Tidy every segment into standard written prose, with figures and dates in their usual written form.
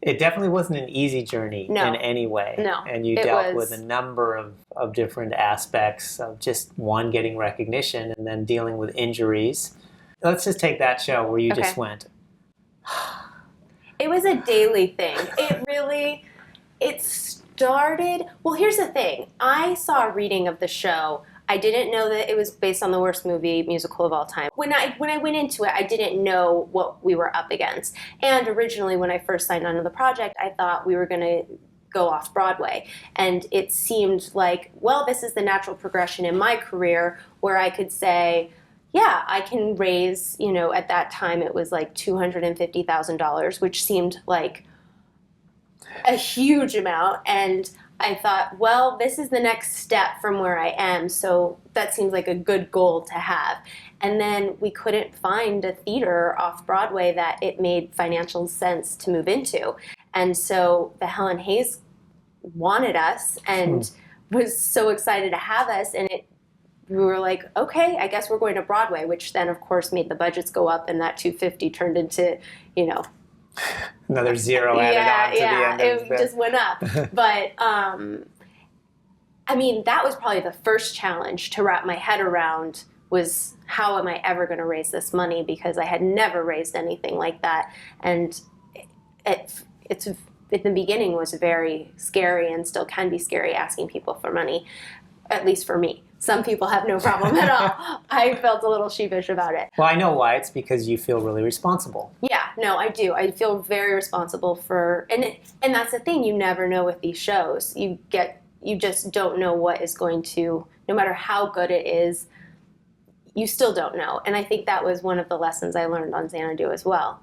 It definitely wasn't an easy journey in any way. No. And you dealt with a number of different aspects of just one, getting recognition, and then dealing with injuries. Let's just take that show where you just went. It was a daily thing. It started, well, here's the thing. I saw a reading of the show. I didn't know that it was based on the worst musical of all time. When I went into it, I didn't know what we were up against. And originally, when I first signed on to the project, I thought we were going to go off Broadway. And it seemed like, well, this is the natural progression in my career where I could say, yeah, I can raise, at that time it was like $250,000, which seemed like a huge amount. And I thought, well, this is the next step from where I am, so that seems like a good goal to have. And then we couldn't find a theater off Broadway that it made financial sense to move into. And so the Helen Hayes wanted us and was so excited to have us, and we were like, okay, I guess we're going to Broadway, which then, of course, made the budgets go up, and that $250,000 turned into, another zero added on to the end of it just went up. But, that was probably the first challenge to wrap my head around was how am I ever going to raise this money, because I had never raised anything like that. And it's in the beginning was very scary and still can be scary asking people for money, at least for me. Some people have no problem at all. I felt a little sheepish about it. Well, I know why. It's because you feel really responsible. Yeah, no, I do. I feel very responsible for, and that's the thing. You never know with these shows. You just don't know what is going to, no matter how good it is, you still don't know. And I think that was one of the lessons I learned on Xanadu as well.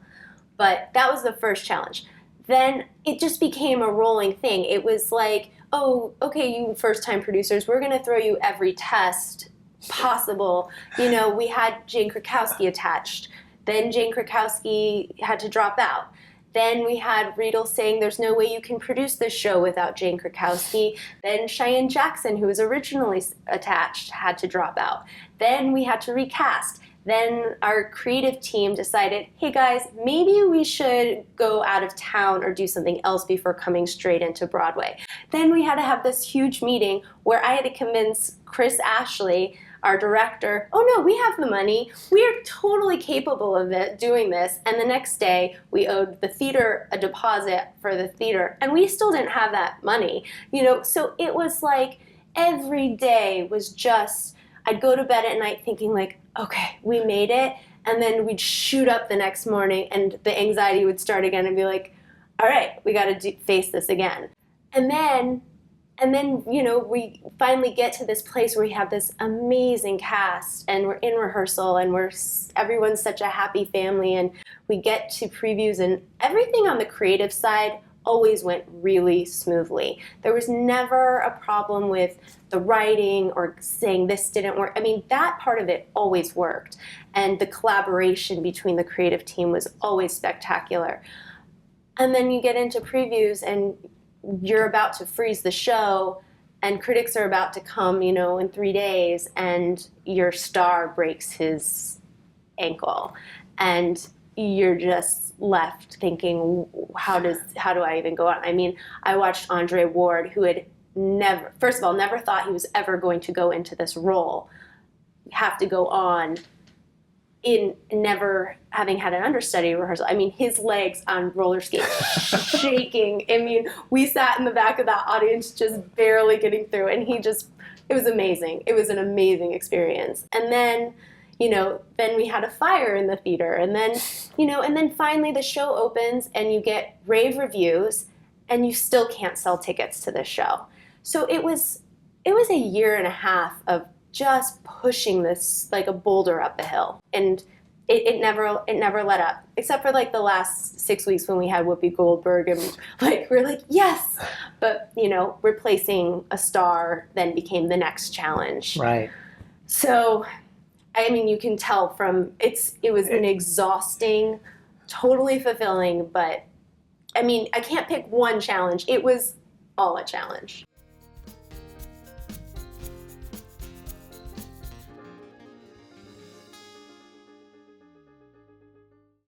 But that was the first challenge. Then it just became a rolling thing. It was like, oh, okay, you first-time producers, we're going to throw you every test possible. We had Jane Krakowski attached. Then Jane Krakowski had to drop out. Then we had Riedel saying there's no way you can produce this show without Jane Krakowski. Then Cheyenne Jackson, who was originally attached, had to drop out. Then we had to recast. Then our creative team decided, hey guys, maybe we should go out of town or do something else before coming straight into Broadway. Then we had to have this huge meeting where I had to convince Chris Ashley, our director, oh no, we have the money. We are totally capable of doing this. And the next day, we owed the theater a deposit for the theater, and we still didn't have that money. So it was like every day was just, I'd go to bed at night thinking like, okay, we made it. And then we'd shoot up the next morning and the anxiety would start again and be like, all right, we got to face this again. And then, we finally get to this place where we have this amazing cast and we're in rehearsal and everyone's such a happy family, and we get to previews, and everything on the creative side always went really smoothly. There was never a problem with the writing or saying this didn't work. That part of it always worked. And the collaboration between the creative team was always spectacular. And then you get into previews and you're about to freeze the show and critics are about to come, in 3 days, and your star breaks his ankle. And you're just left thinking, how do I even go on? I watched Andre Ward, who had never thought he was ever going to go into this role, have to go on in never having had an understudy rehearsal. His legs on roller skates shaking. We sat in the back of that audience just barely getting through, and it was amazing. It was an amazing experience. And then, then we had a fire in the theater, and then finally the show opens and you get rave reviews and you still can't sell tickets to this show. So it was a year and a half of just pushing this like a boulder up the hill, and it never let up, except for like the last 6 weeks when we had Whoopi Goldberg, and we're like, yes, but replacing a star then became the next challenge. Right. So you can tell from it was an exhausting, totally fulfilling, but I can't pick one challenge. It was all a challenge.